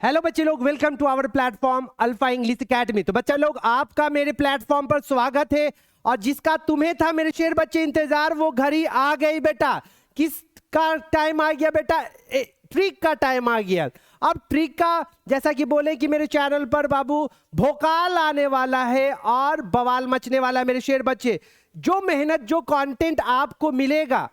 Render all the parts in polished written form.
Hello बच्चे लोग, welcome to our platform alpha English academy. तो बच्चा लोग, आपका मेरे प्लेटफॉर्म पर स्वागत है। और जिसका तुम्हें था मेरे शेर बच्चे इंतजार, वो घड़ी आ गई बेटा। किसका टाइम आ गया बेटा? ट्रिक का टाइम आ गया। अब ट्रिक का जैसा कि बोले कि मेरे चैनल पर बाबू भोकाल आने वाला है और बवाल मचने वाला है मेरे शेर बच्चे। जो मेहनत, जो कंटेंट आपको मिलेगा,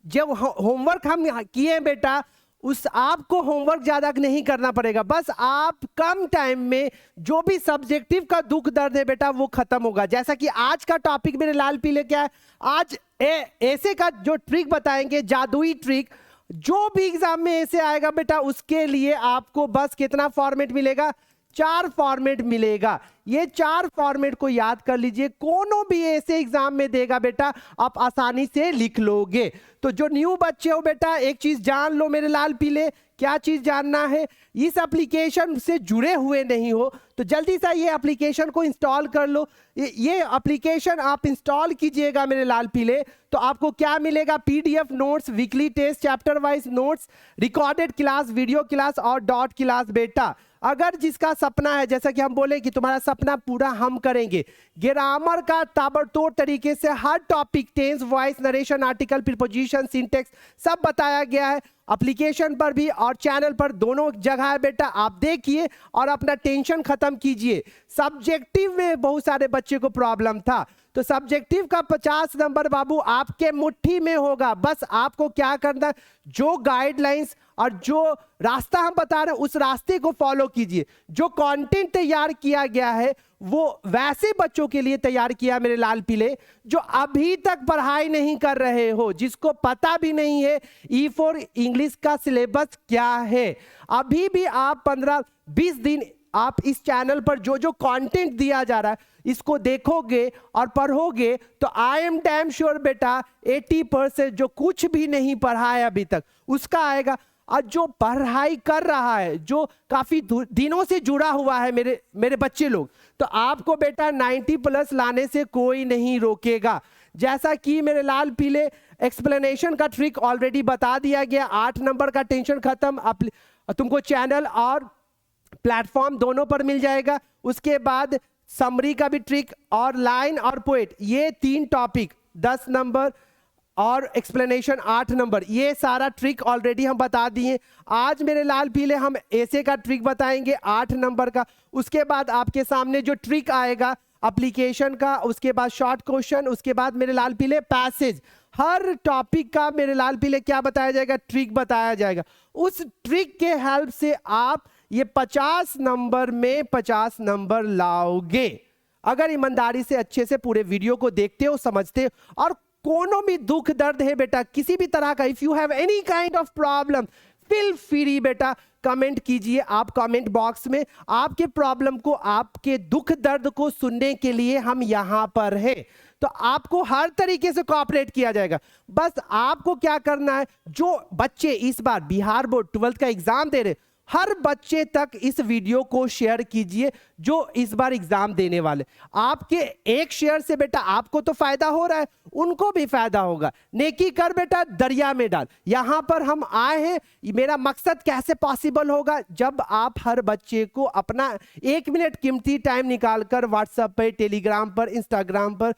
जब होमवर्क हम किए बेटा, उस आपको होमवर्क ज्यादा नहीं करना पड़ेगा। बस आप कम टाइम में जो भी सब्जेक्टिव का दुख दर्द है बेटा, वो खत्म होगा। जैसा कि आज का टॉपिक मेरे लाल पीले क्या है, आज ऐसे का जो ट्रिक बताएंगे, जादुई ट्रिक। जो भी एग्जाम में ऐसे आएगा बेटा, उसके लिए आपको बस कितना फॉर्मेट मिलेगा? 4 फॉर्मेट मिलेगा। ये 4 फॉर्मेट को याद कर लीजिए। कोनो भी ऐसे एग्जाम में देगा बेटा, आप आसानी से लिख लोगे। तो जो न्यू बच्चे हो बेटा, एक चीज जान लो मेरे लाल पीले। क्या चीज जानना है? इस एप्लीकेशन से जुड़े हुए नहीं हो तो जल्दी से ये एप्लीकेशन को इंस्टॉल कर लो। ये एप्लीकेशन आप इंस्टॉल कीजिएगा मेरे लाल पीले, तो आपको क्या मिलेगा? PDF notes, weekly test, chapter wise notes, recorded class, video class और डॉट क्लास बेटा। अगर जिसका सपना है, जैसा कि हम बोले कि तुम्हारा सपना पूरा हम करेंगे, ग्रामर का ताबड़तोड़ तरीके से हर topic, tense, voice, narration, article, preposition, syntax सब बताया गया है। एप्लीकेशन पर भी और चैनल पर दोनों जगह है बेटा। आप देखिए और अपना टेंशन खत्म कीजिए। सब्जेक्टिव में बहुत सारे बच्चे को प्रॉब्लम था, तो सब्जेक्टिव का 50 नंबर बाबू आपके मुट्ठी में होगा। बस आपको क्या करना है, जो गाइडलाइंस और जो रास्ता हम बता रहे हैं उस रास्ते को फॉलो कीजिए। जो कंटेंट तैयार किया गया है वो वैसे बच्चों के लिए तैयार किया मेरे लाल पीले, जो अभी तक पढ़ाई नहीं कर रहे हो, जिसको पता भी नहीं है E4 इंग्लिश का सिलेबस क्या है। अभी भी आप 15-20 दिन आप इस चैनल पर जो जो कंटेंट दिया जा रहा है इसको देखोगे और पढ़ोगे, तो आई एम डैम श्योर बेटा 80% जो कुछ भी नहीं पढ़ा है अभी तक उसका आएगा। और जो पढ़ाई कर रहा है, जो काफी दिनों से जुड़ा हुआ है मेरे बच्चे लोग, तो आपको बेटा 90+ लाने से कोई नहीं रोकेगा। जैसा कि मेरे लाल पीले एक्सप्लेनेशन का ट्रिक ऑलरेडी बता दिया गया। 8 नंबर का टेंशन खत्म, तुमको चैनल और प्लेटफॉर्म दोनों पर मिल जाएगा। उसके बाद समरी का भी ट्रिक और लाइन और पोएट, ये 3 टॉपिक 10 नंबर और एक्सप्लेनेशन 8 नंबर, ये सारा ट्रिक ऑलरेडी हम बता दिए। आज मेरे लाल पीले हम ऐसे का ट्रिक बताएंगे 8 नंबर का। उसके बाद आपके सामने जो ट्रिक आएगा एप्लीकेशन का, उसके बाद शॉर्ट क्वेश्चन, उसके बाद मेरे लाल पीले पैसेज। हर टॉपिक का मेरे लाल पीले क्या बताया जाएगा? ट्रिक बताया जाएगा। उस ट्रिक के हेल्प से आप ये 50 नंबर में 50 नंबर लाओगे, अगर ईमानदारी से अच्छे से पूरे वीडियो को देखते हो, समझते हो। और कोनो भी दुख दर्द है बेटा, किसी भी तरह का, if you have any kind of problem, feel free बेटा कमेंट कीजिए। आप कमेंट बॉक्स में आपके प्रॉब्लम को, आपके दुख दर्द को सुनने के लिए हम यहां पर हैं। तो आपको हर तरीके से कोऑपरेट किया जाएगा। बस आपको क्या करना है, जो बच्चे इस बार बिहार बोर्ड 12th का एग्जाम दे रहे, हर बच्चे तक इस वीडियो को शेयर कीजिए जो इस बार एग्जाम देने वाले। आपके एक शेयर से बेटा आपको तो फायदा हो रहा है, उनको भी फायदा होगा। नेकी कर बेटा दरिया में डाल। यहां पर हम आए हैं, मेरा मकसद कैसे पॉसिबल होगा, जब आप हर बच्चे को अपना 1 मिनट कीमती टाइम निकालकर व्हाट्सएप पर, टेलीग्राम पर, इंस्टाग्राम पर,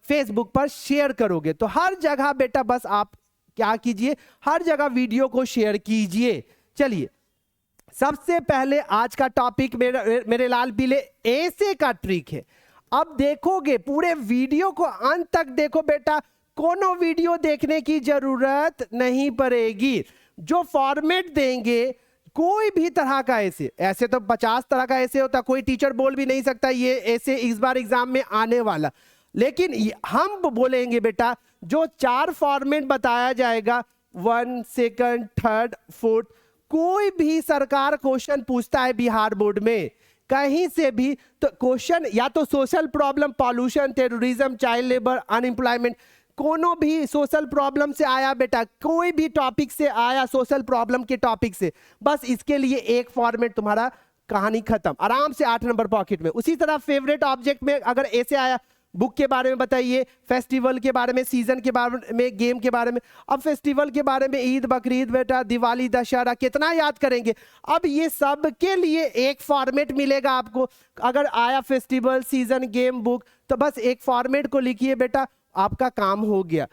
फेसबुक पर शेयर करोगे। तो हर जगह बेटा बस आप क्या कीजिए, हर जगह वीडियो को शेयर कीजिए। चलिए, सबसे पहले आज का टॉपिक मेरे लाल पीले ऐसे का ट्रिक है। अब देखोगे पूरे वीडियो को अंत तक देखो बेटा, कोनो वीडियो देखने की जरूरत नहीं पड़ेगी। जो फॉर्मेट देंगे कोई भी तरह का ऐसे तो 50 तरह का ऐसे होता, कोई टीचर बोल भी नहीं सकता ये ऐसे इस बार एग्जाम में आने वाला। लेकिन हम बोलेंगे बेटा जो 4 फॉर्मेट बताया जाएगा, 1, 2, 3, 4, कोई भी सरकार क्वेश्चन पूछता है बिहार बोर्ड में कहीं से भी, तो क्वेश्चन या तो social problem, pollution, terrorism, child labour, unemployment, कोनो भी सोशल प्रॉब्लम से आया बेटा, कोई भी टॉपिक से आया सोशल प्रॉब्लम के टॉपिक से, बस इसके लिए एक फॉर्मेट, तुम्हारा कहानी खत्म, आराम से 8 नंबर पॉकेट में। उसी तरह फेवरेट ऑब्जेक्ट में अगर ऐसे आया बुक के बारे में बताइए, फेस्टिवल के बारे में, सीजन के बारे में, गेम के बारे में। अब फेस्टिवल के बारे में ईद, बकरीद बेटा, दिवाली, दशहरा, कितना याद करेंगे। अब ये सब के लिए एक फॉर्मेट मिलेगा आपको। अगर आया फेस्टिवल, सीजन, गेम, बुक, तो बस एक फॉर्मेट को लिखिए बेटा, आपका काम हो गया।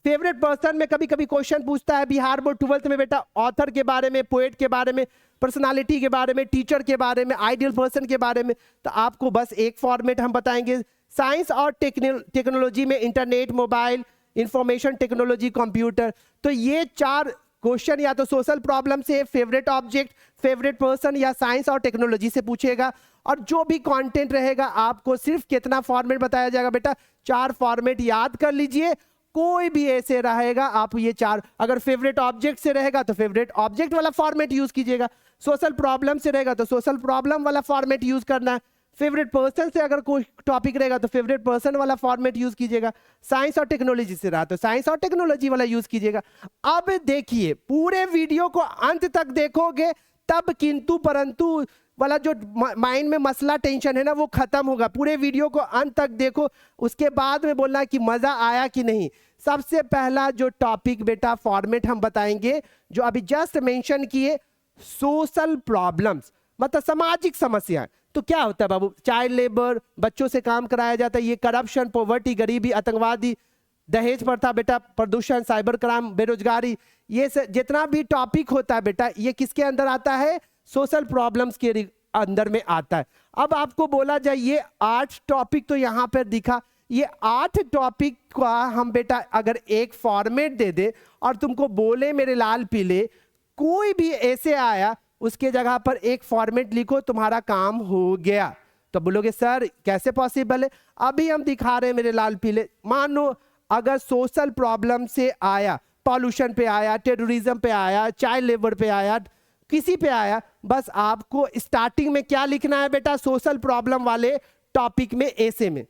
फेवरेट पर्सन में कभी कभी क्वेश्चन पूछता है बिहार बोर्ड 12th में बेटा, ऑथर के बारे में, पोएट के बारे में, पर्सनालिटी के बारे में, टीचर के बारे में, आइडियल पर्सन के बारे में। तो आपको बस एक फॉर्मेट हम बताएंगे। साइंस और टेक्नोलॉजी में internet, mobile, information technology, computer. तो ये 4 क्वेश्चन या तो सोशल प्रॉब्लम से, फेवरेट ऑब्जेक्ट, फेवरेट पर्सन या साइंस और टेक्नोलॉजी से पूछेगा। और जो भी कंटेंट रहेगा आपको सिर्फ कितना फॉर्मेट बताया जाएगा बेटा, 4 फॉर्मेट याद कर लीजिए। कोई भी ऐसे रहेगा आप ये 4, अगर फेवरेट ऑब्जेक्ट से रहेगा तो फेवरेट ऑब्जेक्ट वाला फॉर्मेट यूज कीजिएगा, सोशल प्रॉब्लम से रहेगा तो सोशल प्रॉब्लम वाला फॉर्मेट यूज करना है, फेवरेट पर्सन से अगर कोई टॉपिक रहेगा तो फेवरेट पर्सन वाला फॉर्मेट यूज कीजिएगा, साइंस और टेक्नोलॉजी से रहा तो साइंस और टेक्नोलॉजी वाला यूज कीजिएगा। अब देखिए पूरे वीडियो को अंत तक देखोगे तब किंतु परंतु वाला जो माइंड में मसला, टेंशन है ना, वो खत्म होगा। पूरे वीडियो को अंत तक देखो, उसके बाद में बोलना कि मजा आया कि नहीं। सबसे पहला जो टॉपिक बेटा फॉर्मेट हम बताएंगे, जो अभी जस्ट मेंशन किए, सोशल प्रॉब्लम्स, मतलब सामाजिक समस्याएं। तो क्या होता है बाबू, चाइल्ड लेबर, बच्चों से काम कराया जाता है, ये करप्शन, पॉवर्टी, गरीबी, आतंकवादी, दहेज प्रथा बेटा, प्रदूषण, साइबर क्राइम, बेरोजगारी, ये जितना भी टॉपिक होता है बेटा, ये किसके अंदर आता है, सोशल प्रॉब्लम्स के अंदर में आता है। अब आपको बोला जाए ये 8 टॉपिक तो यहाँ पर दिखा, ये 8 टॉपिक का हम बेटा अगर एक फॉर्मेट दे दे और तुमको बोले मेरे लाल पीले कोई भी ऐसे आया उसके जगह पर एक फॉर्मेट लिखो, तुम्हारा काम हो गया। तो बोलोगे सर कैसे पॉसिबल है, अभी हम दिखा रहे हैं मेरे लाल पीले। मानो अगर सोशल प्रॉब्लम से आया, पॉल्यूशन पे आया, टेररिज्म पे आया, चाइल्ड लेबर पे आया, किसी पे आया, बस आपको स्टार्टिंग में क्या लिखना है बेटा, सोशल प्रॉब्लम वाले टॉपिक में ऐसे में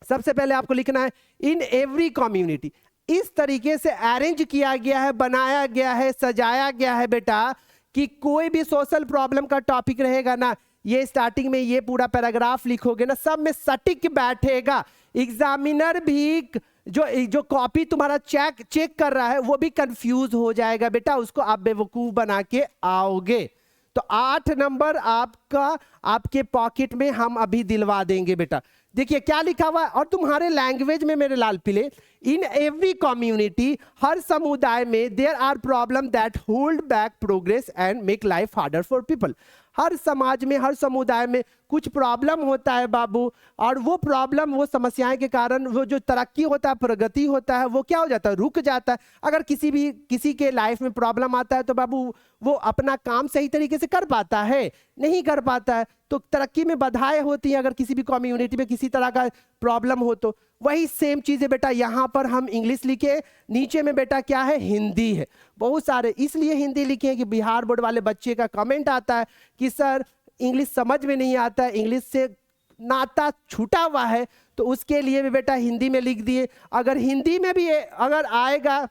सबसे पहले आपको लिखना है इन एवरी कम्युनिटी। इस तरीके से अरेंज किया गया है, बनाया गया है, सजाया गया है बेटा कि कोई भी सोशल प्रॉब्लम का टॉपिक रहेगा ना, ये स्टार्टिंग में ये पूरा पैराग्राफ लिखोगे ना, सब में सटीक बैठेगा। एग्जामिनर भी जो कॉपी तुम्हारा चेक कर रहा है वो भी कंफ्यूज हो जाएगा बेटा, उसको आप बेवकूफ बना के आओगे। तो 8 नंबर आपका आपके पॉकेट में हम अभी दिलवा देंगे बेटा। देखिए क्या लिखा हुआ है, और तुम्हारे लैंग्वेज में मेरे लाल पीले, इन एवरी कम्युनिटी, हर समुदाय में there are problem that hold back progress and make life harder for people. हर समाज में, हर समुदाय में कुछ प्रॉब्लम होता है बाबू, और वो प्रॉब्लम, वो समस्याएं के कारण वो जो तरक्की होता है, प्रगति होता है, वो क्या हो जाता है, रुक जाता है। अगर किसी के लाइफ में प्रॉब्लम आता है तो बाबू वो अपना काम सही तरीके से कर पाता है, नहीं कर पाता है, तो तरक्की में बाधाएं होती हैं। अगर किसी भी कम्युनिटी में किसी तरह का प्रॉब्लम हो तो वही सेम चीज है बेटा, यहाँ पर हम इंग्लिश लिखे, नीचे में बेटा क्या है, हिंदी है। बहुत सारे इसलिए हिंदी लिखे हैं कि बिहार बोर्ड वाले बच्चे का कमेंट आता है कि सर इंग्लिश समझ में नहीं आता है, इंग्लिश से नाता छूटा हुआ है, तो उसके लिए भी बेटा हिंदी में लिख दिए। अगर हिंदी में भी अगर आएगा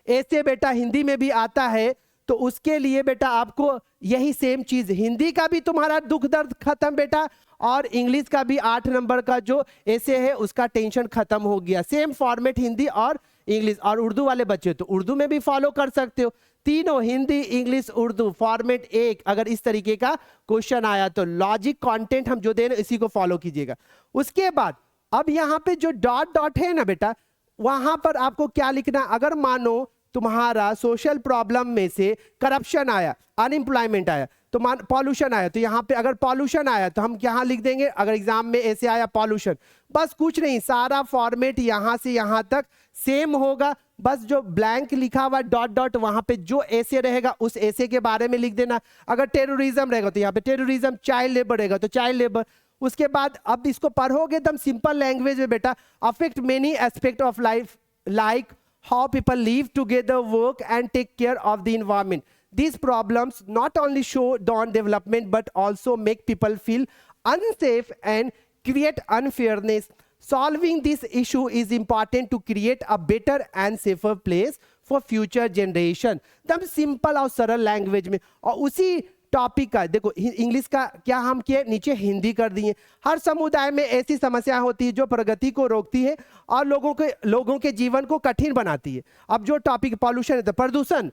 ऐसे बेटा, हिंदी में भी आता है, तो उसके लिए बेटा आपको यही सेम चीज, हिंदी का भी तुम्हारा दुख दर्द खत्म बेटा, और इंग्लिश का भी 8 नंबर का जो ऐसे है उसका टेंशन खत्म हो गया। सेम फॉर्मेट हिंदी और इंग्लिश। और उर्दू वाले बच्चे तो उर्दू में भी फॉलो कर सकते हो, तीनों हिंदी, इंग्लिश, उर्दू, फॉर्मेट एक। अगर इस तरीके का क्वेश्चन आया तो लॉजिक कंटेंट हम जो दे रहे हैं इसी को फॉलो कीजिएगा। उसके बाद अब यहाँ पे जो डॉट डॉट है ना बेटा, वहां पर आपको क्या लिखना, अगर मानो तुम्हारा सोशल प्रॉब्लम में से करप्शन आया, अनएम्प्लॉयमेंट आया, तो मान पॉल्यूशन आया, तो यहाँ पे अगर पॉल्यूशन आया तो हम यहाँ लिख देंगे, अगर एग्जाम में ऐसे आया पॉल्यूशन, बस कुछ नहीं, सारा फॉर्मेट यहाँ से यहाँ तक सेम होगा। बस जो ब्लैंक लिखा हुआ डॉट डॉट वहां पे जो ऐसे रहेगा उस ऐसे के बारे में लिख देना। अगर टेररिज्म रहेगा तो यहाँ पे टेररिज्म, चाइल्ड लेबर रहेगा तो चाइल्ड लेबर। उसके बाद अब इसको पढ़ोगे एकदम सिंपल लैंग्वेज में बेटा, affect many aspect of life like how people live together, work and take care of the environment. These problems not only show down development but also make people feel unsafe and create unfairness. Solving this issue is important to create a better and safer place for future generation. एकदम simple और सरल language में। और उसी topic का देखो, English का क्या हम किए, नीचे हिंदी कर दिए। हर समुदाय में ऐसी समस्या होती है जो प्रगति को रोकती है और लोगों के जीवन को कठिन बनाती है। अब जो टॉपिक पॉल्यूशन है, तो प्रदूषण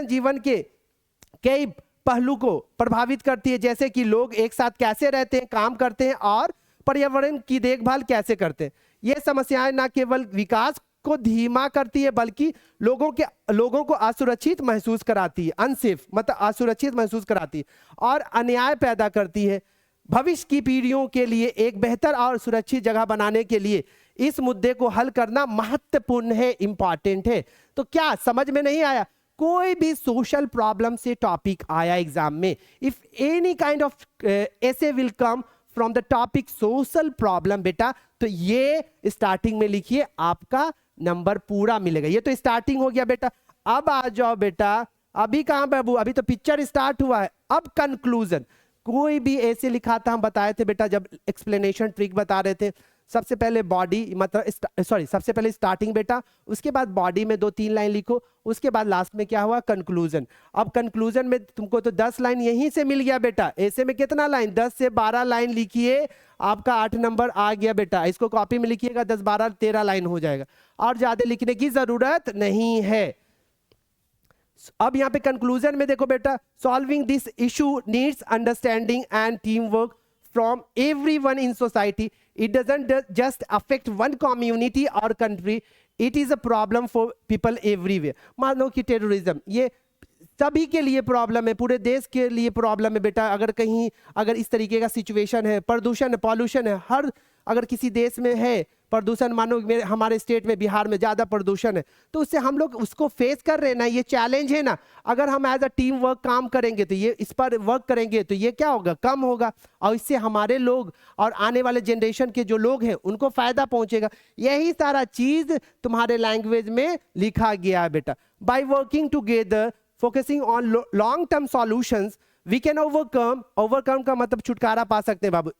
जीवन के कई पहलू को प्रभावित करती है, जैसे कि लोग एक साथ कैसे रहते हैं, काम करते हैं और पर्यावरण की देखभाल कैसे करते हैं। ये समस्याएं न केवल विकास को धीमा करती है बल्कि लोगों को असुरक्षित महसूस कराती है, अनसेफ मतलब असुरक्षित महसूस कराती है और अन्याय पैदा करती है। भविष्य की पीढ़ियों के लिए एक बेहतर और सुरक्षित जगह बनाने के लिए इस मुद्दे को हल करना महत्वपूर्ण है, इंपॉर्टेंट है। तो क्या समझ में नहीं आया? कोई भी सोशल प्रॉब्लम से टॉपिक आया एग्जाम में, इफ एनी काइंड ऑफ ऐसे will come from the topic social problem बेटा, तो ये स्टार्टिंग में लिखिए, आपका नंबर पूरा मिलेगा। ये तो स्टार्टिंग हो गया बेटा। अब आ जाओ बेटा, अभी कहां बाबू, अभी तो पिक्चर स्टार्ट हुआ है। अब कंक्लूजन, कोई भी ऐसे लिखा था, हम बताए थे बेटा जब एक्सप्लेनेशन ट्रिक बता रहे थे, सबसे पहले बॉडी मतलब सबसे पहले स्टार्टिंग बेटा, उसके बाद बॉडी में 2-3 लाइन लिखो, उसके बाद लास्ट में क्या हुआ, कंक्लूजन। अब कंक्लूजन में तुमको तो 10 लाइन यहीं से मिल गया बेटा। ऐसे में कितना लाइन, 10 से 12 लाइन लिखिए, आपका 8 नंबर आ गया बेटा। इसको कॉपी में लिखिएगा, 10, 12, 13 लाइन हो जाएगा और ज्यादा लिखने की जरूरत नहीं है। अब यहाँ पे कंक्लूजन में देखो बेटा, solving this issue needs understanding and team work from everyone in society. It doesn't just affect one community or country, it is a problem for people everywhere. मान लो कि टेररिज्म ये सभी के लिए प्रॉब्लम है, पूरे देश के लिए प्रॉब्लम है बेटा। अगर इस तरीके का सिचुएशन है, प्रदूषण है, पॉल्यूशन है, अगर किसी देश में है प्रदूषण, मानो हमारे स्टेट में बिहार में ज्यादा प्रदूषण है, तो उससे हम लोग उसको फेस कर रहे हैं ना, ये चैलेंज है ना। अगर हम एज अ टीम वर्क काम करेंगे तो ये इस पर वर्क करेंगे तो ये क्या होगा, कम होगा, और इससे हमारे लोग और आने वाले जनरेशन के जो लोग हैं उनको फायदा पहुंचेगा। यही सारा चीज तुम्हारे लैंग्वेज में लिखा गया है बेटा। By working together, focusing on long term solutions, we can overcome का मतलब छुटकारा पा सकते हैं बाबू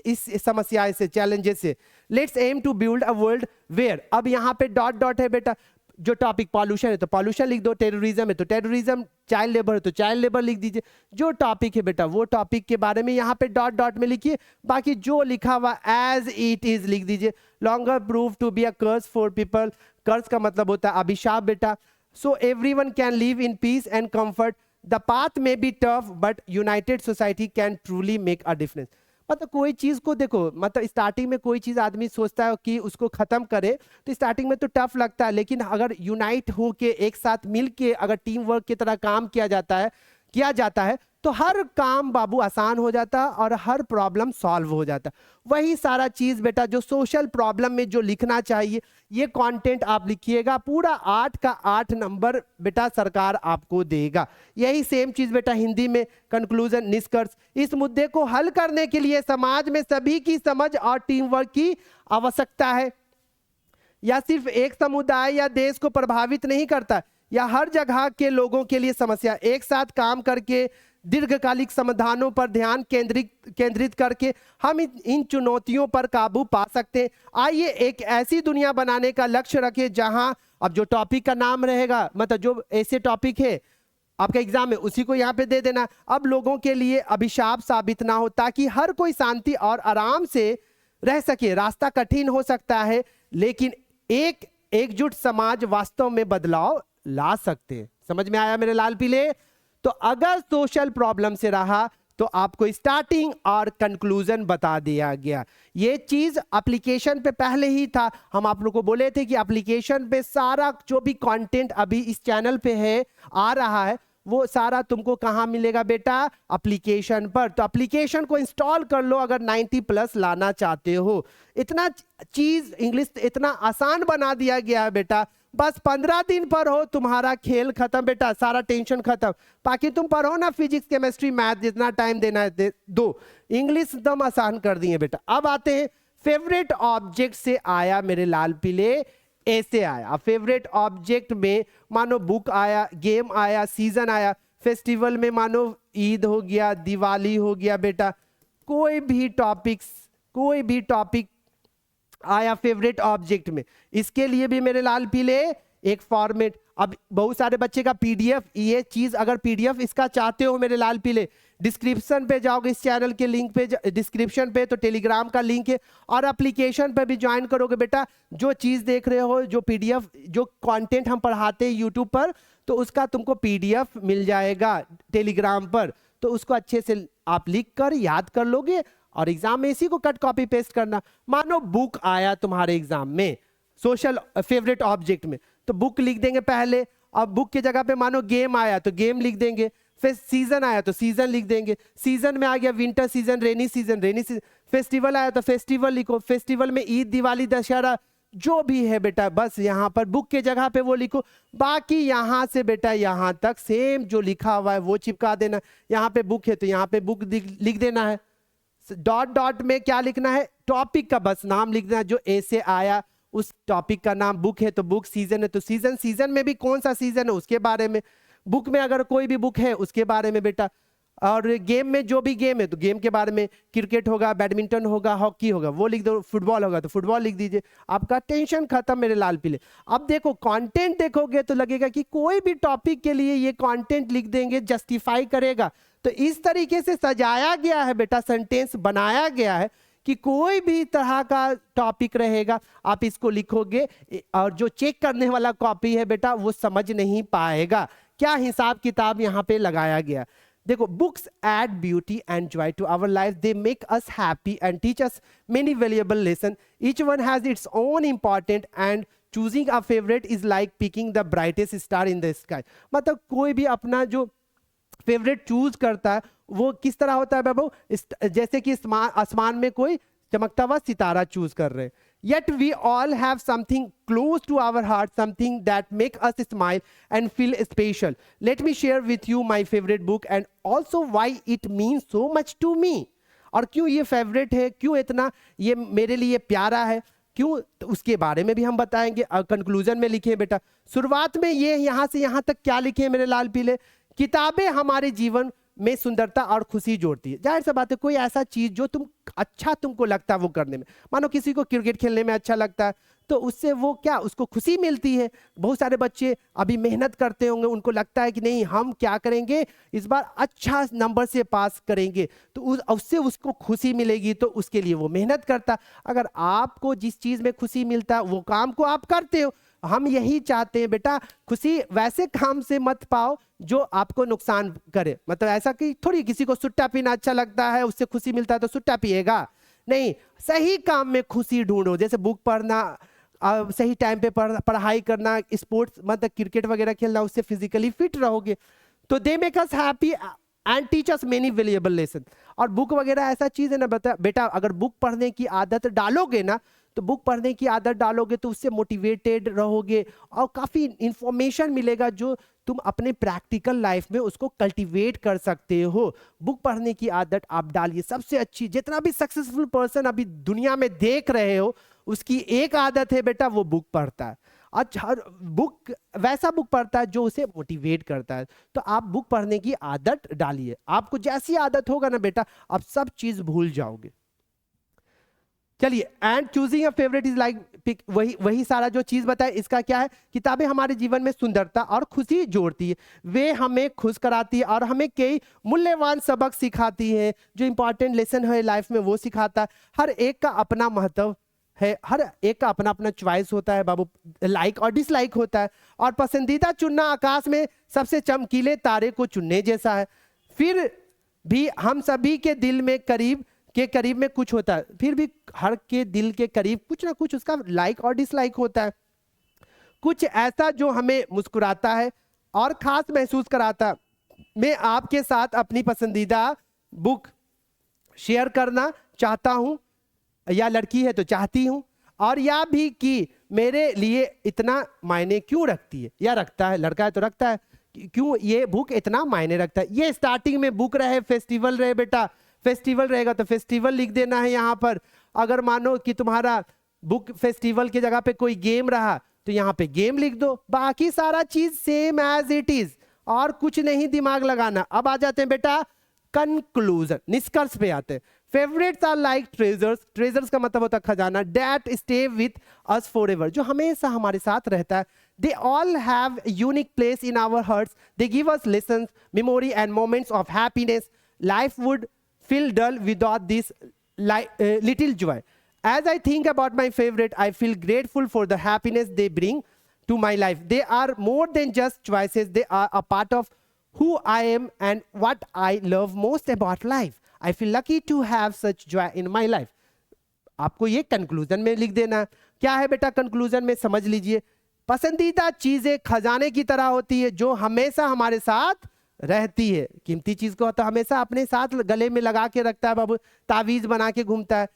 इस समस्या से, चैलेंजेस से। Let's aim to build a world where, अब यहाँ पे डॉट डॉट है बेटा। जो टॉपिक पॉल्यूशन है तो पॉल्यूशन लिख दो, टेररिज्म है तो टेररिज्म, चाइल्ड लेबर है तो चाइल्ड लेबर लिख दीजिए। जो टॉपिक है बेटा वो टॉपिक के बारे में यहाँ पे डॉट डॉट में लिखिए, बाकी जो लिखा हुआ एज इट इज लिख दीजिए। Longer prove to be a curse for people, curse का मतलब होता है अभिशाप बेटा। So everyone can live in peace and comfort, the path में be tough but united society can truly make a difference. मतलब कोई चीज को देखो, मतलब स्टार्टिंग में कोई चीज आदमी सोचता है कि उसको खत्म करे तो स्टार्टिंग में तो टफ लगता है, लेकिन अगर यूनाइट हो के एक साथ मिल के अगर टीम वर्क की तरह काम किया जाता है तो हर काम बाबू आसान हो जाता है और हर प्रॉब्लम सॉल्व हो जाता है। वही सारा चीज बेटा जो सोशल प्रॉब्लम में जो लिखना चाहिए, ये कंटेंट आप लिखिएगा, पूरा 8 का 8 नंबर बेटा सरकार आपको देगा। यही सेम चीज बेटा हिंदी में कंक्लूजन, निष्कर्ष। इस मुद्दे को हल करने के लिए समाज में सभी की समझ और टीम वर्क की आवश्यकता है। या सिर्फ एक समुदाय या देश को प्रभावित नहीं करता, या हर जगह के लोगों के लिए समस्या। एक साथ काम करके दीर्घकालिक समाधानों पर ध्यान केंद्रित करके हम इन चुनौतियों पर काबू पा सकते हैं। आइए एक ऐसी दुनिया बनाने का लक्ष्य रखें जहां, अब जो टॉपिक का नाम रहेगा मतलब जो ऐसे टॉपिक है आपका एग्जाम में उसी को यहाँ पे दे देना। अब लोगों के लिए अभिशाप साबित ना हो, ताकि हर कोई शांति और आराम से रह सके। रास्ता कठिन हो सकता है लेकिन एकजुट समाज वास्तव में बदलाव ला सकते हैं। समझ में आया मेरे लाल पीले? तो अगर सोशल प्रॉब्लम से रहा तो आपको स्टार्टिंग और कंक्लूजन बता दिया गया। ये चीज एप्लीकेशन पे पहले ही था, हम आप लोगों को बोले थे कि एप्लीकेशन पे सारा जो भी कंटेंट अभी इस चैनल पे है आ रहा है वो सारा तुमको कहाँ मिलेगा बेटा, एप्लीकेशन पर। तो एप्लीकेशन को इंस्टॉल कर लो अगर 90+ लाना चाहते हो। इतना चीज इंग्लिश इतना आसान बना दिया गया है बेटा, बस 15 दिन पर हो तुम्हारा खेल खत्म बेटा, सारा टेंशन खत्म। बाकी तुम पढ़ो ना फिजिक्स केमिस्ट्री मैथ, जितना टाइम देना है दो। इंग्लिश एकदम आसान कर दिए बेटा। अब आते हैं फेवरेट ऑब्जेक्ट से आया मेरे लाल पीले, ऐसे आया। फेवरेट ऑब्जेक्ट में मानो बुक आया, गेम आया, सीजन आया। फेस्टिवल में मानो ईद हो गया, दिवाली हो गया बेटा, कोई भी टॉपिक आया फेवरेट ऑब्जेक्ट में। इसके लिए भी मेरे लाल पीले एक फॉर्मेट। अब बहुत सारे बच्चे का पीडीएफ, ये चीज अगर पीडीएफ इसका चाहते हो मेरे लाल पीले, डिस्क्रिप्शन पे जाओगे, इस चैनल के लिंक पे, डिस्क्रिप्शन पे तो टेलीग्राम का लिंक है, और एप्लीकेशन पे भी ज्वाइन करोगे बेटा, जो चीज देख रहे हो, जो पीडीएफ, जो कंटेंट हम पढ़ाते हैं यूट्यूब पर, तो उसका तुमको पीडीएफ मिल जाएगा टेलीग्राम पर, तो उसको अच्छे से आप लिख कर याद कर लोगे और एग्जाम में इसी को कट कॉपी पेस्ट करना। मानो बुक आया तुम्हारे एग्जाम में सोशल फेवरेट ऑब्जेक्ट में, तो बुक लिख देंगे पहले, अब बुक की जगह पे मानो गेम आया तो गेम लिख देंगे, फिर सीजन आया तो सीजन लिख देंगे, सीजन में आ गया winter season, rainy season, rainy season, festival आया तो फेस्टिवल लिखो, फेस्टिवल में ईद, दिवाली, दशहरा, जो भी है बेटा बस यहाँ पर बुक के जगह पे वो लिखो। बाकी यहाँ से बेटा यहाँ तक सेम जो लिखा हुआ है वो चिपका देना। यहाँ पे बुक है तो यहाँ पे बुक लिख देना है, डॉट डॉट में क्या लिखना है, टॉपिक का बस नाम लिख देना, जो ए से आया उस टॉपिक का नाम, बुक है तो बुक, सीजन है तो सीजन, सीजन में भी कौन सा सीजन है उसके बारे में, बुक में अगर कोई भी बुक है उसके बारे में बेटा, और गेम में जो भी गेम है तो गेम के बारे में, क्रिकेट होगा, बैडमिंटन होगा, हॉकी होगा वो लिख दो, फुटबॉल होगा तो फुटबॉल लिख दीजिए, आपका टेंशन खत्म मेरे लाल पीले। अब देखो कंटेंट देखोगे तो लगेगा कि कोई भी टॉपिक के लिए ये कंटेंट लिख देंगे जस्टिफाई करेगा, तो इस तरीके से सजाया गया है बेटा, सेंटेंस बनाया गया है कि कोई भी तरह का टॉपिक रहेगा आप इसको लिखोगे और जो चेक करने वाला कॉपी है बेटा वो समझ नहीं पाएगा क्या हिसाब किताब यहाँ पे लगाया गया। देखो, books add beauty and joy to our life, they make us happy and teach us many valuable lesson, each one has its own important and choosing a favourite is like picking the brightest star in the sky. मतलब कोई भी अपना जो favourite choose करता है वो किस तरह होता है बाबू, जैसे कि आसमान में कोई चमकता हुआ सितारा चूज कर रहे हैं। Yet we all have something close to our heart, something that make us smile and feel special. Let me share with you my favorite book and also why it means so much to me. और क्यों ये favourite है, क्यों इतना ये मेरे लिए प्यारा है, क्यों, तो उसके बारे में भी हम बताएंगे। कंक्लूजन में लिखे बेटा, शुरुआत में ये यहाँ से यहाँ तक क्या लिखे हैं मेरे लाल पीले, किताबें हमारे जीवन में सुंदरता और खुशी जोड़ती है। जाहिर सा बात है, कोई ऐसा चीज जो तुमको लगता है वो करने में, मानो किसी को क्रिकेट खेलने में अच्छा लगता है तो उससे वो क्या, उसको खुशी मिलती है। बहुत सारे बच्चे अभी मेहनत करते होंगे, उनको लगता है कि नहीं हम क्या करेंगे इस बार अच्छा नंबर से पास करेंगे, तो उससे उसको खुशी मिलेगी, तो उसके लिए वो मेहनत करता। अगर आपको जिस चीज में खुशी मिलता है वो काम को आप करते हो। हम यही चाहते हैं बेटा, खुशी वैसे काम से मत पाओ जो आपको नुकसान करे। मतलब ऐसा कि थोड़ी किसी को सुट्टा पीना अच्छा लगता है, उससे खुशी मिलता है तो सुट्टा पिएगा, नहीं, सही काम में खुशी ढूंढो। जैसे बुक पढ़ना, सही टाइम पे पढ़ाई करना, स्पोर्ट्स मतलब क्रिकेट वगैरह खेलना, उससे फिजिकली फिट रहोगे। तो दे make us happy and teach us many valuable lesson. और बुक वगैरह ऐसा चीज है ना बेटा, अगर बुक पढ़ने की आदत डालोगे ना, तो बुक पढ़ने की आदत डालोगे तो उससे मोटिवेटेड रहोगे और काफी इंफॉर्मेशन मिलेगा जो तुम अपने प्रैक्टिकल लाइफ में उसको कल्टीवेट कर सकते हो। बुक पढ़ने की आदत आप डालिए। सबसे अच्छी, जितना भी सक्सेसफुल पर्सन अभी दुनिया में देख रहे हो, उसकी एक आदत है बेटा, वो बुक पढ़ता है। अच्छा, बुक वैसा बुक पढ़ता है जो उसे मोटिवेट करता है। तो आप बुक पढ़ने की आदत डालिए। आपको जैसी आदत होगा ना बेटा, आप सब चीज भूल जाओगे। चलिए, and choosing a favourite is like pick, वही सारा जो चीज बताए इसका क्या है, किताबें हमारे जीवन में सुंदरता और खुशी जोड़ती है, वे हमें खुश कराती है और हमें कई मूल्यवान सबक सिखाती है। जो इंपॉर्टेंट लेसन है लाइफ में वो सिखाता है। हर एक का अपना महत्व है, हर एक का अपना अपना चॉइस होता है बाबू, लाइक और डिसलाइक होता है। और पसंदीदा चुनना आकाश में सबसे चमकीले तारे को चुनने जैसा है। फिर भी हम सभी के दिल में करीब में कुछ होता है, फिर भी हर के दिल के करीब कुछ ना कुछ उसका लाइक और डिसलाइक होता है। कुछ ऐसा जो हमें मुस्कुराता है और खास महसूस कराता। मैं आपके साथ अपनी पसंदीदा बुक शेयर करना चाहता हूं, या लड़की है तो चाहती हूं, और या भी कि मेरे लिए इतना मायने क्यों रखती है, या रखता है, लड़का है तो रखता है, क्यों ये बुक इतना मायने रखता है। ये स्टार्टिंग में बुक रहे, फेस्टिवल रहे बेटा, फेस्टिवल रहेगा तो फेस्टिवल लिख देना है यहाँ पर। अगर मानो कि तुम्हारा बुक फेस्टिवल की जगह पे कोई गेम रहा तो यहाँ पे गेम लिख दो। बाकी सारा चीज सेम एज इट इज, और कुछ नहीं दिमाग लगाना। अब आ जाते हैं बेटा कंक्लूजन, निष्कर्ष पे आते हैं। Favourites are like treasures, treasures का मतलब होता है खजाना, that stay with us forever, जो हमेशा हमारे साथ रहता है। They all have a unique place in our hearts. They give us lessons, memory, and moments of happiness. Life would feel dull without this little joy. As I think about my favorite, I feel grateful for the happiness they bring to my life. They are more than just choices. They are a part of who I am and what I love most about life. I feel lucky to have such joy in my life. आपको ये conclusion में लिख देना। क्या है बेटा conclusion में, समझ लीजिए। पसंदीदा चीजें खजाने की तरह होती है जो हमेशा हमारे साथ रहती है। कीमती चीज को तो हमेशा अपने साथ गले में लगा के रखता है बाबू, तावीज बना के घूमता है।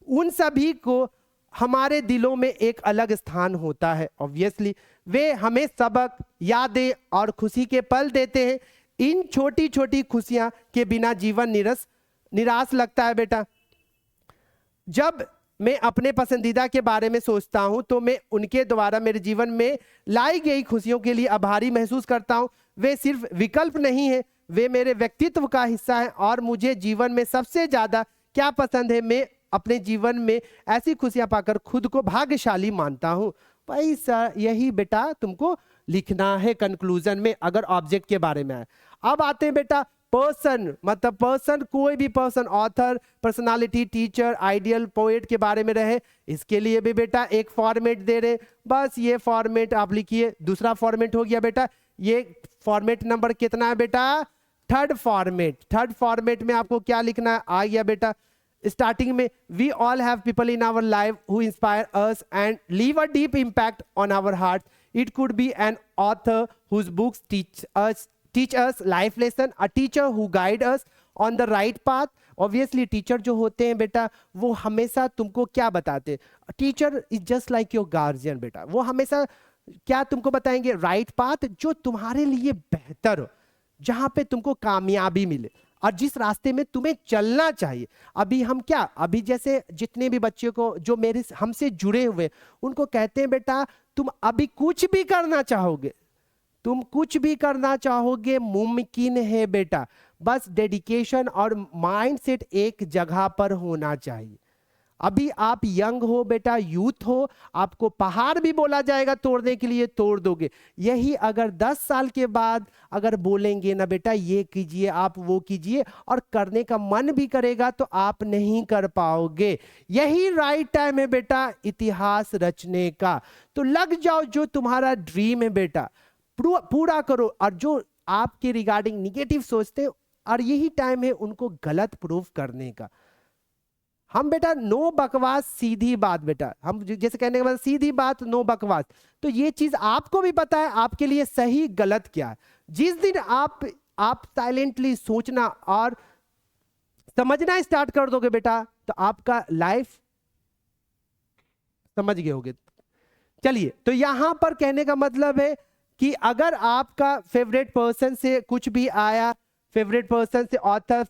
उन सभी को हमारे दिलों में एक अलग स्थान होता है। ऑब्वियसली वे हमें सबक, यादें और खुशी के पल देते हैं। इन छोटी छोटी खुशियां के बिना जीवन निराश लगता है बेटा। जब मैं अपने पसंदीदा के बारे में सोचता हूं तो मैं उनके द्वारा मेरे जीवन में लाई गई खुशियों के लिए आभारी महसूस करता हूं। वे सिर्फ विकल्प नहीं है, वे मेरे व्यक्तित्व का हिस्सा है। और मुझे जीवन में सबसे ज्यादा क्या पसंद है, मैं अपने जीवन में ऐसी खुशियां पाकर खुद को भाग्यशाली मानता हूं। भाई यही बेटा तुमको लिखना है कंक्लूजन में, अगर ऑब्जेक्ट के बारे में है। अब आते हैं बेटा पर्सन, मतलब पर्सन, कोई भी person, author, personality, teacher, ideal, poet के बारे में रहे। इसके लिए भी बेटा एक फॉर्मेट दे रहे, बस ये फॉर्मेट आप लिखिए। दूसरा फॉर्मेट हो गया बेटा, ये फॉर्मेट नंबर कितना है बेटा, थर्ड फॉर्मेट। थर्ड फॉर्मेट में आपको क्या लिखना है, आ गया बेटा। स्टार्टिंग में we all have people in our life who inspire us and leave a deep impact on our heart. It could be an author whose books teach us life lesson, a teacher who guide us on the right path. Obviously teacher जो होते हैं बेटा वो हमेशा तुमको क्या बताते हैं, teacher is just like your guardian बेटा। वो हमेशा क्या तुमको बताएंगे, राइट पाथ, जो तुम्हारे लिए बेहतर हो, जहां पे तुमको कामयाबी मिले और जिस रास्ते में तुम्हें चलना चाहिए। अभी हम क्या, अभी जैसे जितने भी बच्चे को जो मेरे हमसे जुड़े हुए, उनको कहते हैं बेटा तुम अभी कुछ भी करना चाहोगे, तुम कुछ भी करना चाहोगे मुमकिन है बेटा, बस डेडिकेशन और माइंडसेट एक जगह पर होना चाहिए। अभी आप यंग हो बेटा, यूथ हो, आपको पहाड़ भी बोला जाएगा तोड़ने के लिए, तोड़ दोगे। यही अगर 10 साल के बाद अगर बोलेंगे ना बेटा ये कीजिए, आप वो कीजिए, और करने का मन भी करेगा तो आप नहीं कर पाओगे। यही राइट टाइम है बेटा इतिहास रचने का। तो लग जाओ, जो तुम्हारा ड्रीम है बेटा पूरा करो, और जो आपके रिगार्डिंग निगेटिव सोचते हैं, और यही टाइम है उनको गलत प्रूफ करने का। हम बेटा नो बकवास सीधी बात बेटा, हम जैसे कहने के बाद सीधी बात नो बकवास। तो ये चीज आपको भी पता है आपके लिए सही गलत क्या है। जिस दिन आप साइलेंटली सोचना और समझना स्टार्ट कर दोगे बेटा, तो आपका लाइफ समझ गए होगे। चलिए, तो यहां पर कहने का मतलब है कि अगर आपका फेवरेट पर्सन से कुछ भी आया, फेवरेट पर्सन से ऑथर,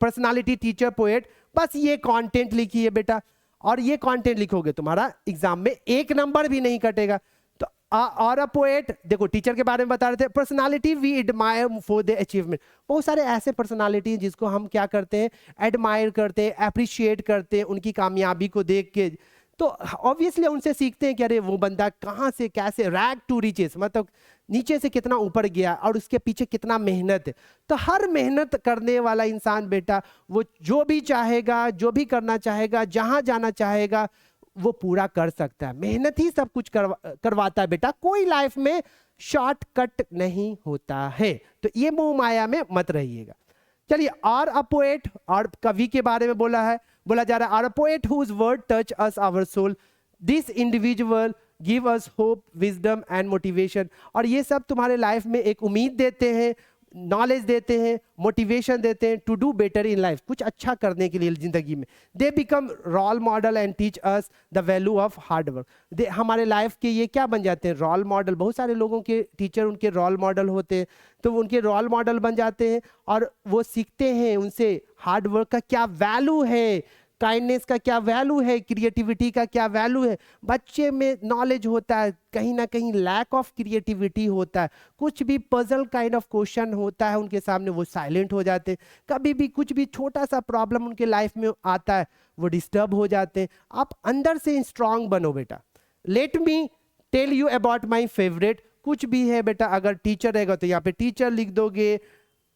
पर्सनालिटी, टीचर, पोएट, बस ये कंटेंट लिखिए बेटा, और ये कंटेंट लिखोगे तुम्हारा एग्जाम में 1 नंबर भी नहीं कटेगा। तो और अ पोएट, देखो टीचर के बारे में बता रहे थे, personality we admire for the achievement. बहुत सारे ऐसे पर्सनालिटी जिसको हम क्या करते हैं, एडमायर करते हैं, अप्रिशिएट करते हैं उनकी कामयाबी को देख के। तो ऑब्वियसली उनसे सीखते हैं कि अरे वो बंदा कहाँ से कैसे रैग टू रिचेस, मतलब नीचे से कितना ऊपर गया और उसके पीछे कितना मेहनत है। तो हर मेहनत करने वाला इंसान बेटा वो जो भी चाहेगा, जो भी करना चाहेगा, जहां जाना चाहेगा वो पूरा कर सकता है। मेहनत ही सब कुछ करवाता है बेटा, कोई लाइफ में शॉर्टकट नहीं होता है। तो ये मोह माया में मत रहिएगा। चलिए, और अ पोएट, और कवि के बारे में बोला जा रहा है, और a poet whose word touch us our soul, this individual give us hope, wisdom and motivation. और ये सब तुम्हारे लाइफ में एक उम्मीद देते हैं, नॉलेज देते हैं, मोटिवेशन देते हैं to do better in life, कुछ अच्छा करने के लिए जिंदगी में। They become role model and teach us the value of hard work. हमारे लाइफ के ये क्या बन जाते हैं, रोल मॉडल। बहुत सारे लोगों के टीचर उनके रोल मॉडल होते हैं, तो वो उनके रोल मॉडल बन जाते हैं और वो सीखते हैं उनसे हार्ड वर्क का क्या वैल्यू है, काइंडनेस का क्या वैल्यू है, क्रिएटिविटी का क्या वैल्यू है। बच्चे में नॉलेज होता है, कहीं ना कहीं लैक ऑफ क्रिएटिविटी होता है। कुछ भी पजल काइंड ऑफ क्वेश्चन होता है उनके सामने, वो साइलेंट हो जाते हैं। कभी भी कुछ भी छोटा सा प्रॉब्लम उनके लाइफ में आता है, वो डिस्टर्ब हो जाते हैं। आप अंदर से स्ट्रांग बनो बेटा। Let me tell you about my favourite, कुछ भी है बेटा, अगर टीचर रहेगा तो यहाँ पे टीचर लिख दोगे,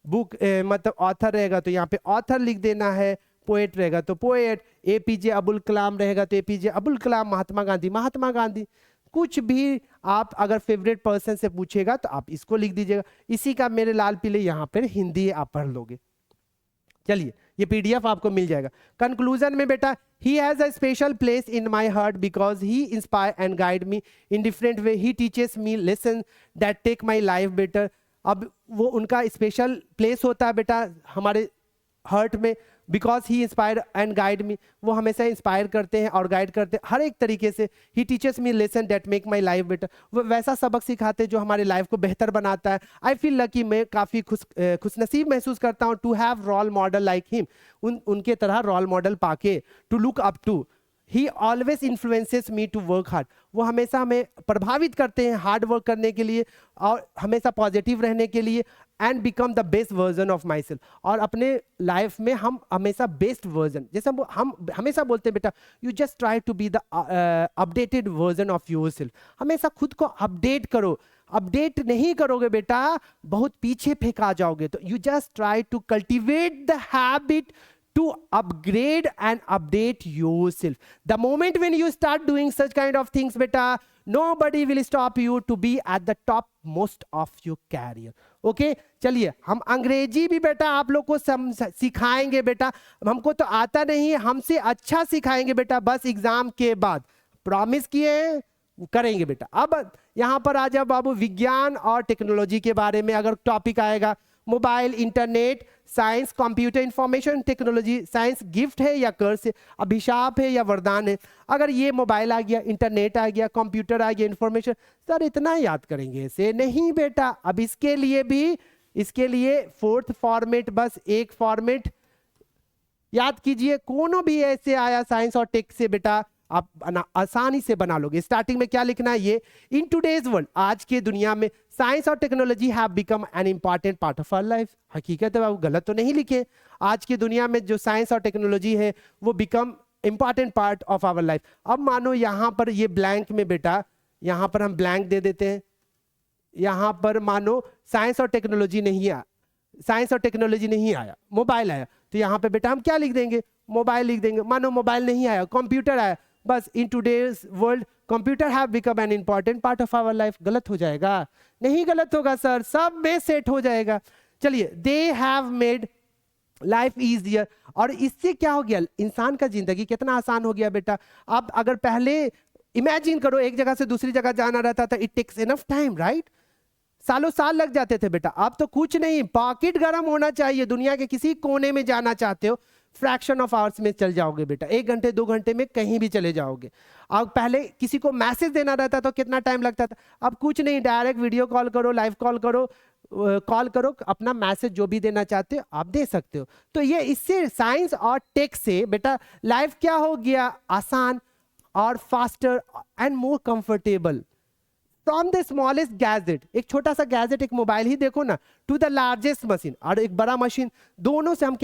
बुक मतलब ऑथर रहेगा तो यहाँ पे ऑथर लिख देना है, पोएट रहेगा तो पोएट, एपीजे अब्दुल कलाम रहेगा तो एपीजे अब्दुल कलाम, महात्मा गांधी महात्मा गांधी, कुछ भी आप अगर फेवरेट पर्सन से पूछेगा तो आप इसको लिख दीजिएगा। इसी का मेरे लाल पीले यहाँ पर हिंदी आप पढ़ लोगे। चलिए ये पीडीएफ आपको मिल जाएगा। कंक्लूजन में बेटा, he has a special place in my heart because he inspire and guide me in different way, he teaches me lessons that take my life better। अब वो उनका स्पेशल प्लेस होता है बेटा हमारे हार्ट में, because he inspire and guide me, वो हमेशा इंस्पायर करते हैं और गाइड करते हैं हर एक तरीके से। He teachers me lesson that make my life better, वो वैसा सबक सिखाते हैं जो हमारे लाइफ को बेहतर बनाता है। आई फील लकी, मैं काफ़ी खुशनसीब महसूस करता हूँ to have role model like him, उनके तरह रोल मॉडल पाके, to look up to. He always influences me to work hard, वो हमेशा हमें प्रभावित करते हैं हार्ड वर्क करने के लिए और हमेशा पॉजिटिव रहने के लिए। And become the best version of my self, और अपने लाइफ में हम हमेशा बेस्ट वर्जन, जैसे हम हमेशा बोलते हैं बेटा, you just try to be the updated version of yourself, हमेशा खुद को अपडेट करो। अपडेट नहीं करोगे बेटा बहुत पीछे फेंका जाओगे। तो you just try to cultivate the habit to upgrade and update yourself. The moment when you start doing such kind of things beta, nobody will stop you to be at the top most of your career. Okay, चलिए हम अंग्रेजी भी बेटा आप लोग को सिखाएंगे बेटा, हमको तो आता नहीं, हमसे अच्छा सिखाएंगे बेटा बस एग्जाम के बाद, प्रॉमिस किए करेंगे बेटा। अब यहाँ पर आ जाओ बाबू, विज्ञान और टेक्नोलॉजी के बारे में अगर टॉपिक आएगा, mobile, internet, science, computer, information technology, science gift है या कर्स है, अभिशाप है या वरदान है। अगर ये मोबाइल आ गया, इंटरनेट आ गया, कंप्यूटर आ गया, इंफॉर्मेशन, सर इतना याद करेंगे ऐसे नहीं बेटा। अब इसके लिए भी, इसके लिए फोर्थ फॉर्मेट, बस एक फॉर्मेट याद कीजिए, कोनो भी ऐसे आया साइंस और टेक से बेटा आप आसानी से बना लोगे। स्टार्टिंग में क्या लिखना है, ये इन टूडेज वर्ल्ड, आज के दुनिया में साइंस और technology have become an important part of our life. हकीकत है, गलत तो नहीं लिखे, आज की दुनिया में जो साइंस और टेक्नोलॉजी है वो become important part of our life. अब मानो यहाँ पर ये ब्लैंक में बेटा, यहाँ पर हम ब्लैंक दे देते हैं, यहाँ पर मानो साइंस और टेक्नोलॉजी नहीं आया, साइंस और टेक्नोलॉजी नहीं आया, मोबाइल आया, तो यहाँ पे बेटा हम क्या लिख देंगे, मोबाइल लिख देंगे। मानो मोबाइल नहीं आया, कंप्यूटर आया, बस in today's world computer have become an important part of our life. गलत हो जाएगा? नहीं गलत होगा सर, सब में सेट हो जाएगा। चलिए, they have made life easier, और इससे क्या हो गया, इंसान का जिंदगी कितना आसान हो गया बेटा। अब अगर पहले इमेजिन करो एक जगह से दूसरी जगह जाना रहता था, it takes enough time right, सालों साल लग जाते थे बेटा। अब तो कुछ नहीं, पॉकेट गर्म होना चाहिए, दुनिया के किसी कोने में जाना चाहते हो फ्रैक्शन ऑफ आवर्स में चल जाओगे बेटा, 1 घंटे 2 घंटे में कहीं भी चले जाओगे। अब पहले किसी को मैसेज देना रहता तो कितना टाइम लगता था, अब कुछ नहीं, डायरेक्ट वीडियो कॉल करो, लाइव कॉल करो, अपना मैसेज जो भी देना चाहते हो आप दे सकते हो। तो ये इससे साइंस और टेक से बेटा लाइफ क्या हो गया, आसान और faster and more comfortable. From the smallest gadget, एक छोटा सा गैजेट, एक मोबाइल ही देखो ना, टू द लार्जेस्ट मशीन, और एक बड़ा मशीन, दोनों से हम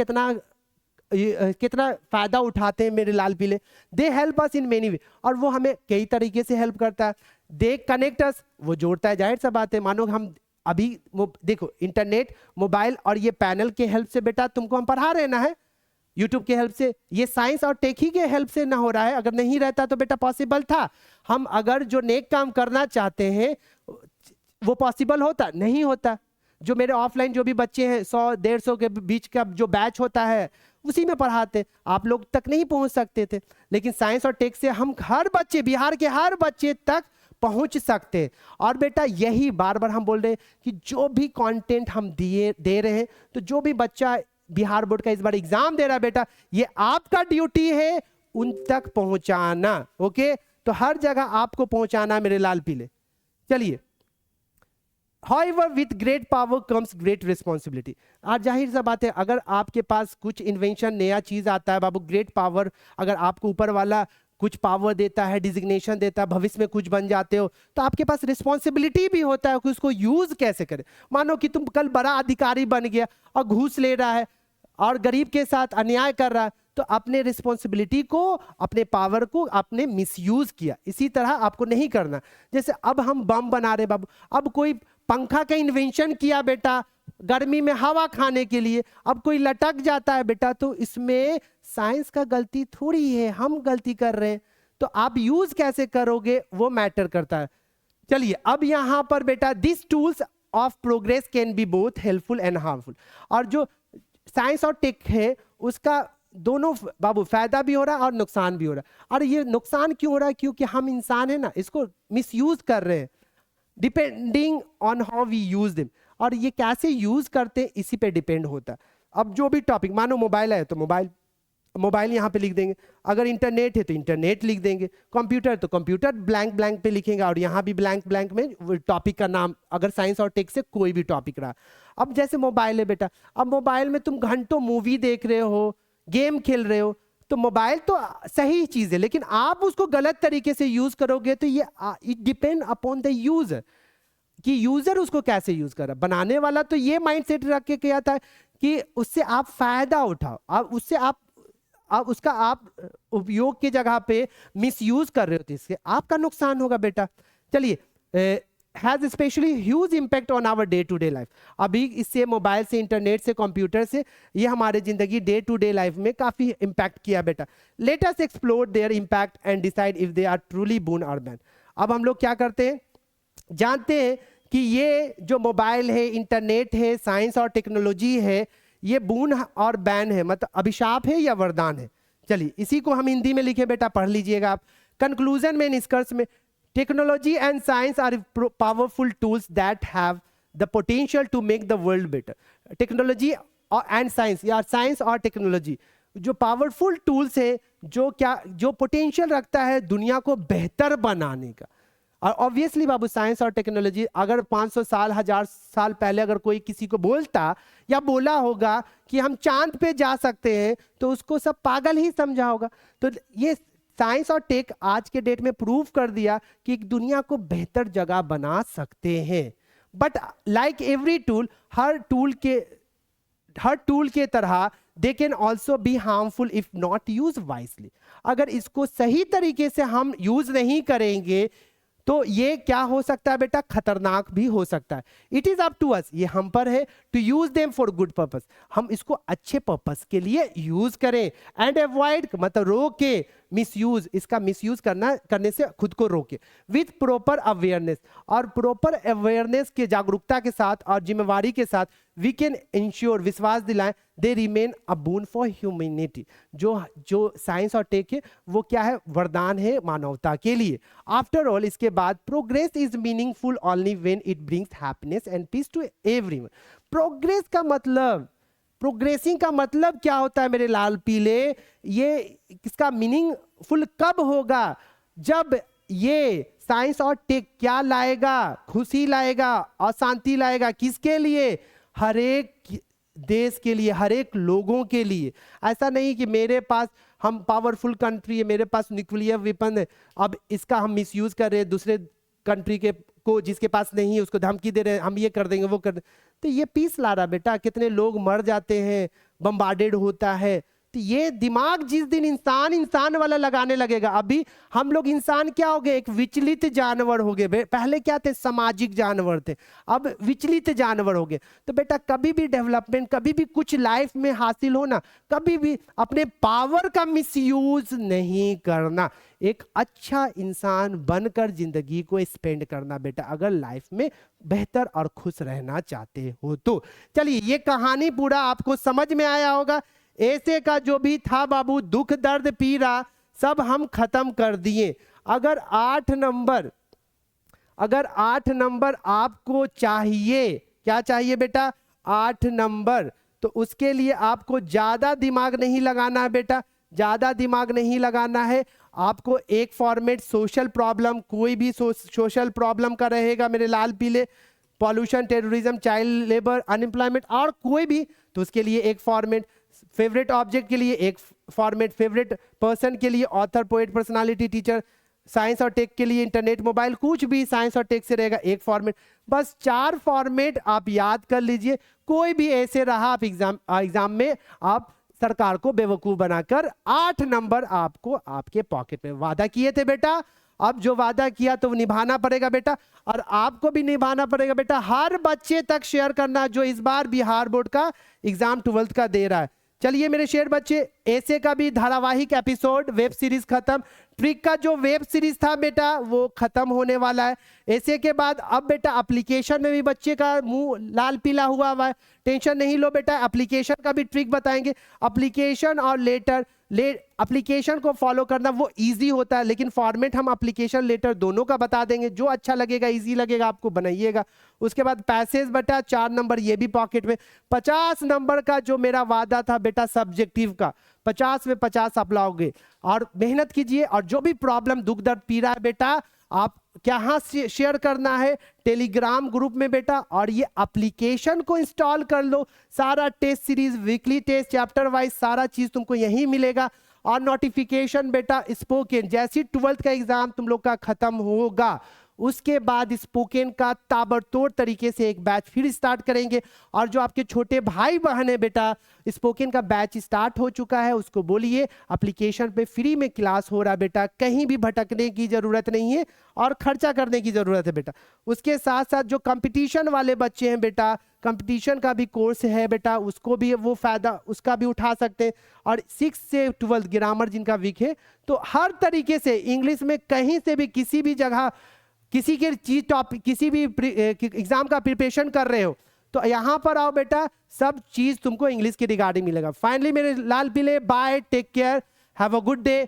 कितना फायदा उठाते हैं मेरे लाल पीले। They help us in many वे, और वो हमें कई तरीके से हेल्प करता है। दे कनेक्ट अस, वो जोड़ता है, जाहिर सा बात है। मानो हम अभी देखो इंटरनेट, मोबाइल और ये पैनल के हेल्प से बेटा तुमको हम पढ़ा रहे ना है, यूट्यूब के हेल्प से, ये साइंस और टेक ही के हेल्प से ना हो रहा है। अगर नहीं रहता तो बेटा पॉसिबल था, हम अगर जो नेक काम करना चाहते हैं वो पॉसिबल होता नहीं होता। जो मेरे ऑफलाइन जो भी बच्चे हैं 100-150 के बीच का जो बैच होता है उसी में पढ़ाते, आप लोग तक नहीं पहुंच सकते थे। लेकिन साइंस और टेक से हम हर बच्चे, बिहार के हर बच्चे तक पहुंच सकते हैं। और बेटा यही बार बार हम बोल रहे हैं कि जो भी कंटेंट हम दे रहे हैं, तो जो भी बच्चा बिहार बोर्ड का इस बार एग्जाम दे रहा है बेटा, ये आपका ड्यूटी है उन तक पहुंचाना। ओके, तो हर जगह आपको पहुंचाना मेरे लाल पीले। चलिए, However, with great power comes great responsibility। आज जाहिर सा बात है, अगर आपके पास कुछ इन्वेंशन, नया चीज आता है बाबू, ग्रेट पावर, अगर आपको ऊपर वाला कुछ पावर देता है, डिजिग्नेशन देता है, भविष्य में कुछ बन जाते हो, तो आपके पास रिस्पॉन्सिबिलिटी भी होता है कि उसको यूज कैसे करें। मानो कि तुम कल बड़ा अधिकारी बन गया और घूस ले रहा है, और गरीब के साथ अन्याय कर रहा है, तो अपने रिस्पॉन्सिबिलिटी को, अपने पावर को आपने मिसयूज किया। इसी तरह आपको नहीं करना। जैसे अब हम बम बना रहे बाबू, अब कोई पंखा का इन्वेंशन किया बेटा गर्मी में हवा खाने के लिए, अब कोई लटक जाता है बेटा, तो इसमें साइंस का गलती थोड़ी है, हम गलती कर रहे हैं। तो आप यूज कैसे करोगे वो मैटर करता है। चलिए अब यहां पर बेटा this tools of progress can be both helpful and harmful. और जो साइंस और टेक है उसका दोनों बाबू फायदा भी हो रहा है और नुकसान भी हो रहा है। और ये नुकसान क्यों हो रहा है? क्योंकि हम इंसान है ना, इसको मिसयूज कर रहे हैं depending on how we use them. और ये कैसे यूज करते हैं इसी पे डिपेंड होता है। अब जो भी टॉपिक, मानो मोबाइल है तो मोबाइल यहाँ पे लिख देंगे, अगर इंटरनेट है तो इंटरनेट लिख देंगे, कंप्यूटर तो कंप्यूटर ब्लैंक ब्लैंक पे लिखेंगे, और यहाँ भी ब्लैंक ब्लैंक में टॉपिक का नाम, अगर साइंस और टेक से कोई भी टॉपिक रहा। अब जैसे मोबाइल है बेटा, अब मोबाइल में तुम घंटों मूवी देख रहे हो, गेम खेल रहे हो, तो मोबाइल तो सही चीज है, लेकिन आप उसको गलत तरीके से यूज करोगे तो ये it depend upon the user कि यूजर उसको कैसे यूज कर रहा है। बनाने वाला तो ये माइंडसेट रख के किया था कि उससे आप फायदा उठाओ, अब उससे आप उसका आप उपयोग की जगह पे मिसयूज कर रहे हो तो इससे आपका नुकसान होगा बेटा। चलिए has specially huge impact on our day to day life. अभी इससे मोबाइल से, इंटरनेट से, कंप्यूटर से ये हमारे जिंदगी डे टू डे लाइफ में काफी इम्पैक्ट किया बेटा। Let us explore their impact and decide if they are truly boon और बैन। अब हम लोग क्या करते हैं, जानते हैं कि ये जो मोबाइल है, इंटरनेट है, साइंस और टेक्नोलॉजी है, ये बून और बैन है, मतलब अभिशाप है या वरदान है। चलिए इसी को हम हिंदी में लिखे बेटा, पढ़ लीजिएगा आप। कंक्लूजन में, निष्कर्ष में, technology and science are powerful tools that have the potential to make the world better. Technology and science, या साइंस और टेक्नोलॉजी जो पावरफुल टूल्स है, जो पोटेंशियल रखता है दुनिया को बेहतर बनाने का। और ऑब्वियसली बाबू साइंस और टेक्नोलॉजी, अगर 500 साल 1000 साल पहले अगर कोई किसी को बोलता या बोला होगा कि हम चांद पे जा सकते हैं तो उसको सब पागल ही समझा होगा। तो ये साइंस और टेक आज के डेट में प्रूव कर दिया कि एक दुनिया को बेहतर जगह बना सकते हैं। But like every tool, her tool के तरह they can also be harmful if not use wisely. अगर इसको सही तरीके से हम यूज नहीं करेंगे तो ये क्या हो सकता है बेटा, खतरनाक भी हो सकता है। It is up to us, ये हम पर है, to use them for good purpose. हम इसको अच्छे पर्पस के लिए यूज करें। एंड अवॉइड मतलब रोके मिसयूज, इसका मिसयूज करने से खुद को रोके। विथ प्रॉपर अवेयरनेस, और प्रॉपर अवेयरनेस के, जागरूकता के साथ और जिम्मेवारी के साथ वी कैन इंश्योर, विश्वास दिलाएं, they remain a boon for humanity. जो साइंस और टेक है वो क्या है, वरदान है मानवता के लिए। आफ्टर ऑल, इसके बाद progress is meaningful only when it brings happiness and peace to everyone. Progress का मतलब, प्रोग्रेसिंग का मतलब क्या होता है मेरे लाल पीले, ये इसका मीनिंगफुल कब होगा, जब ये साइंस और टेक क्या लाएगा, खुशी लाएगा और शांति लाएगा। किसके लिए? हर एक देश के लिए, हर एक लोगों के लिए। ऐसा नहीं कि मेरे पास, हम पावरफुल कंट्री है, मेरे पास न्यूक्लियर वेपन है, अब इसका हम मिसयूज कर रहे हैं, दूसरे कंट्री के को जिसके पास नहीं है उसको धमकी दे रहे हैं, हम ये कर देंगे वो कर देंगे, तो ये पीस ला रहा बेटा। कितने लोग मर जाते हैं, बम्बार्डेड होता है। तो ये दिमाग जिस दिन इंसान वाला लगाने लगेगा, अभी हम लोग इंसान क्या हो गए, एक विचलित जानवर हो गए। पहले क्या थे, सामाजिक जानवर थे, अब विचलित जानवर हो गए। तो बेटा कभी भी डेवलपमेंट, कभी भी कुछ लाइफ में हासिल होना, कभी भी अपने पावर का मिसयूज नहीं करना, एक अच्छा इंसान बनकर जिंदगी को स्पेंड करना बेटा, अगर लाइफ में बेहतर और खुश रहना चाहते हो तो। चलिए ये कहानी पूरा आपको समझ में आया होगा। ऐसे का जो भी था बाबू, दुख दर्द पीड़ा सब हम खत्म कर दिए। अगर 8 नंबर आपको चाहिए, क्या चाहिए बेटा, 8 नंबर, तो उसके लिए आपको ज्यादा दिमाग नहीं लगाना है बेटा, ज्यादा दिमाग नहीं लगाना है। आपको एक फॉर्मेट सोशल प्रॉब्लम, कोई भी सोशल प्रॉब्लम का रहेगा मेरे लाल पीले, pollution, terrorism, child labour, unemployment और कोई भी, तो उसके लिए एक फॉर्मेट। फेवरेट ऑब्जेक्ट के लिए एक फॉर्मेट, फेवरेट पर्सन के लिए author, poet, personality, teacher, science और टेक के लिए इंटरनेट, मोबाइल, कुछ भी साइंस और टेक से रहेगा एक फॉर्मेट। बस 4 फॉर्मेट आप याद कर लीजिए। कोई भी ऐसे रहा आप एग्जाम में, आप सरकार को बेवकूफ बनाकर 8 नंबर आपको आपके पॉकेट में। वादा किए थे बेटा, अब जो वादा किया तो निभाना पड़ेगा बेटा, और आपको भी निभाना पड़ेगा बेटा। हर बच्चे तक शेयर करना जो इस बार बिहार बोर्ड का एग्जाम 12th का दे रहा है। चलिए मेरे शेर बच्चे, ऐसे का भी धारावाहिक एपिसोड वेब सीरीज खत्म, ट्रिक का जो वेब सीरीज था बेटा वो खत्म होने वाला है। ऐसे के बाद अब बेटा एप्लीकेशन में भी बच्चे का मुंह लाल पीला हुआ है, टेंशन नहीं लो बेटा, एप्लीकेशन का भी ट्रिक बताएंगे। एप्लीकेशन और लेटर, एप्लीकेशन को फॉलो करना वो इजी होता है, लेकिन फॉर्मेट हम एप्लीकेशन लेटर दोनों का बता देंगे, जो अच्छा लगेगा इजी लगेगा आपको बनाइएगा। उसके बाद पैसेज बेटा 4 नंबर ये भी पॉकेट में। 50 नंबर का जो मेरा वादा था बेटा सब्जेक्टिव का, 50 में 50 आप लाओगे, और मेहनत कीजिए। और जो भी प्रॉब्लम दुख दर्द पी रहा है बेटा, आप कहाँ से शेयर करना है, टेलीग्राम ग्रुप में बेटा, और ये एप्लीकेशन को इंस्टॉल कर लो। सारा test series, weekly test, chapter wise सारा चीज तुमको यहीं मिलेगा। और नोटिफिकेशन बेटा स्पोकन, जैसे 12th का एग्जाम तुम लोग का खत्म होगा उसके बाद स्पोकन का ताबड़तोड़ तरीके से एक बैच फिर स्टार्ट करेंगे। और जो आपके छोटे भाई बहन है बेटा, स्पोकन का बैच स्टार्ट हो चुका है, उसको बोलिए एप्लीकेशन पे फ्री में क्लास हो रहा है बेटा, कहीं भी भटकने की जरूरत नहीं है और खर्चा करने की जरूरत है बेटा। उसके साथ साथ जो कंपटीशन वाले बच्चे हैं बेटा, कंपटीशन का भी कोर्स है बेटा, उसको भी वो फायदा उसका भी उठा सकते हैं। और 6 से 12th ग्रामर जिनका वीक है, तो हर तरीके से इंग्लिश में कहीं से भी किसी भी जगह किसी के चीज टॉपिक, किसी भी एग्जाम का प्रिपरेशन कर रहे हो तो यहां पर आओ बेटा, सब चीज तुमको इंग्लिश के रिगार्डिंग मिलेगा। फाइनली मेरे लाल पीले, bye, take care, have a good day.